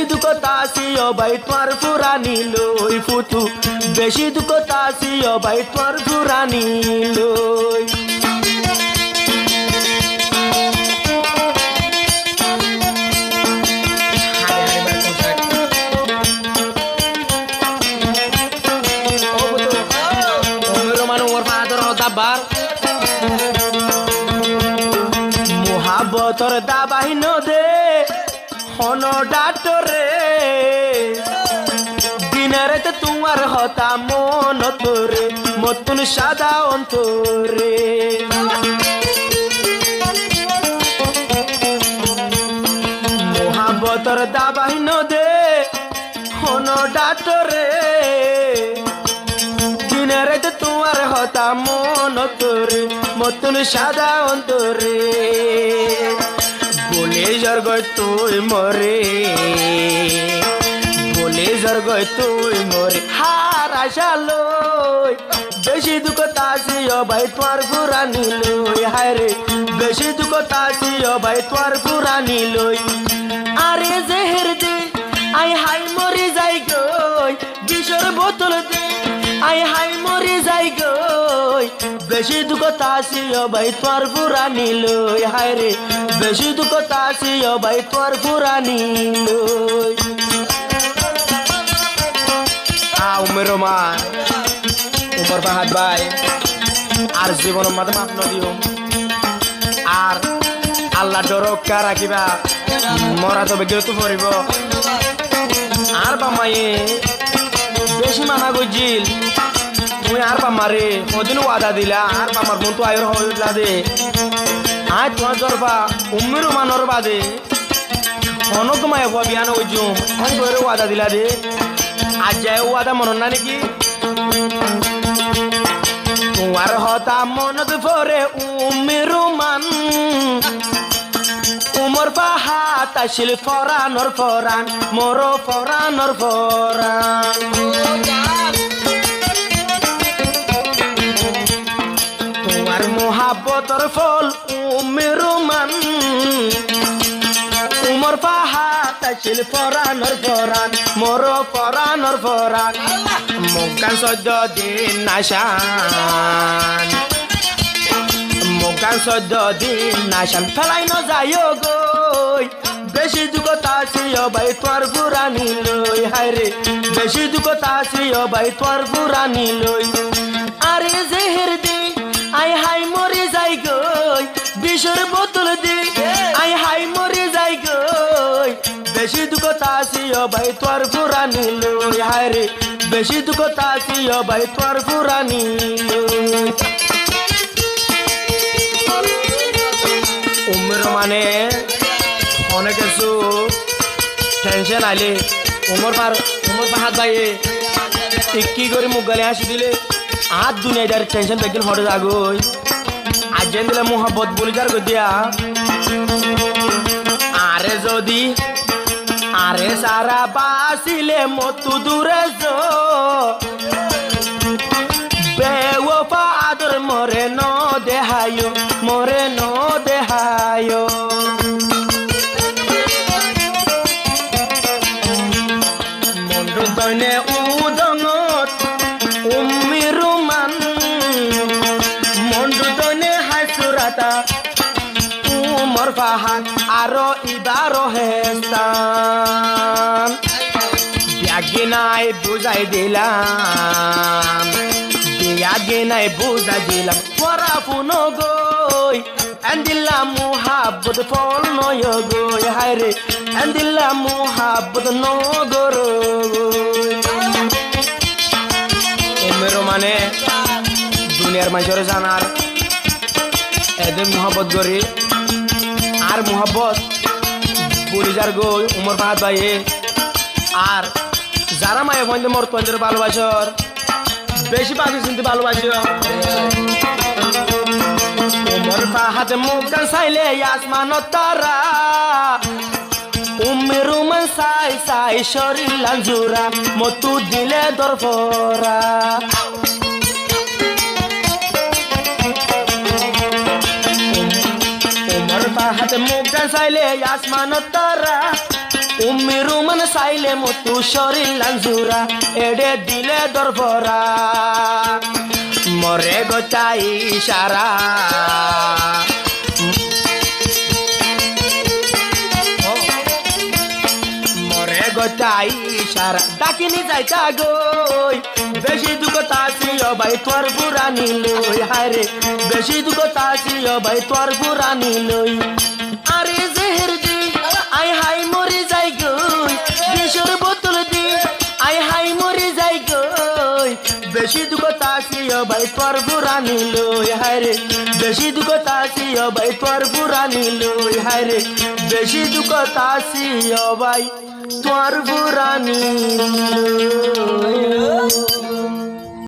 দুঃখ তাসি ও ভাই তোমার পুরানি লই ফুতু বেশি দুঃখ তাসি ও ভাই তোমার পুরানি লই মোহাবতর দাবাহিন দে হন ডাটরে দিনারেতে তোমার হতা মন তোরে মতুন সাদা অন্তরে মোহাবতর দাবাহিন দে হন ডাটরে দিনারেতে তোমার হতা মন তোরে মতুন সাদা অন্তরে বলে জর্গয় তুই মরে বলে জর্গয় তুই মরে হার আশা লই বেশি দুঃখ তাসি ও ভাই তোমার পুরানি লই হায় রে বেশি দুঃখ তাসি ও ভাই তোমার পুরানি লই আরে জেহের দে আই হাই মরে যাই গই বিষর বোতল দে আই হাই মরে যাই গই বেশি দুঃখ তাসি ও ভাই তোমার পুরানি লই হায় রে বেশি দুঃখ তাসি ও ভাই তোমার পুরানি লই উমের রোমান উমর ফাহাদ ভাই আর জীবন মাঝে মাফ নদিও আর আল্লাহ ডরকা রাখিবা মরা তো বেগিয়ে তো পড়িব আর বামায়ে বেশি মানা গজিল তুই আর বামারে কদিন ওয়াদা দিলা আর বামার মন তো আয়র হইলা দে আজ তোমার জরবা উমের রোমানর বাদে অনক মায়ে বিয়ান হইজু আমি তোরে ওয়াদা দিলা দে আজ যায় ওয়াদা মন না নাকি তোমার হতা মনত পরে উমের রোমান উমর ফাহাদ আসিল ফরানর ফরান মোর ফরানর ফরান তোমার মোহাব্বতর ফল উমের রোমান উমর ফাহাদ আসিল ফরানর ফরান মোর ফরানর ফরান মকান সদ্য দিন নাশান মকান সদ্য দিন নাশান ফেলাই ন যায় গই বেশি দুঃখ তাসি ও ভাই তোমার পুরানি লই হায় রে বেশি দুঃখ তাসি ও ভাই তোমার পুরানি লই আরে জেহের দে আই হাই মরে যাই গই বিষর বোতল দে আই হাই মরে যাই গই বেশি দুঃখ তাসি ও ভাই তোমার পুরানি লই হায় রে বেশি দুঃখ তাসি ও ভাই তোমার পুরানি লই উমর মানে অনেক কিছু টেনশন আইলে উমর ফাহাদ ভাইয়ে কি করে মুখ গালে হাসি দিলে আর দুনিয়াদার টেনশন বেগিন হটে যাগই আজ যেন দিলে মোহাব্বত বলি যার দিয়া আরে যদি আরে সারা বাসিলে মতু দূরে যো বেওফা আদর মরে ন দেহায়ো মরে ন দেহায়ো মন্ডু দইনে উদঙত উমির রোমান মন্ডু দইনে হাসুরাতা উমর ফাহাদ আরো ইবারো হেস্তান ব্যাগে নাই বুঝাই দিলাম ব্যাগে নাই বুঝাই দিলাম পরা পুনো গই এন্দিল্লা মুহাব্বত ফল নয় গই হায় রে এন্দিল্লা মুহাব্বত নগর উমের মানে দুনিয়ার মানুষের জানার এদের মোহাব্বত করি আর মোহাব্বত বলি যার গই উমর ফাহাদ ভাইয়ে আর যারা মায়ে বন্ধু মোর তন্দ্রের ভালোবাসার বেশি পাখি শুনতে ভালোবাসি উমর ফাহাদ মুখ চাইলে আসমান তারা উমের রোমান সাই সাই শরীর লাঞ্জুরা মতু দিলে দরফরা উমর ফাহাদ মুখ চাইলে আসমান তারা উম্মি রুমান চাইলে মতো শরীর লাঞ্জুরা এডে দিলে দরভরা মরে গোটাই ইশারা মরে গোটাই ইশারা ডাকিনি যাইতা গই বেশি দুঃখ তাসিও ভাই তোর পুরানি লই হায়রে বেশি দুঃখ তাসিও ভাই তোর পুরানি লই আরে জেহের দি আই হাই মরি যাই গই বিষর বোতল দি আই হাই মরি যাই গই বেশি দুঃখ তাসিও ভাই তোর পুরানি লই হায়রে বেশি দুঃখ তাসিও ভাই তোর পুরানি লই হায়রে বেশি দুঃখ তাসিও ভাই তোর পুরানি লই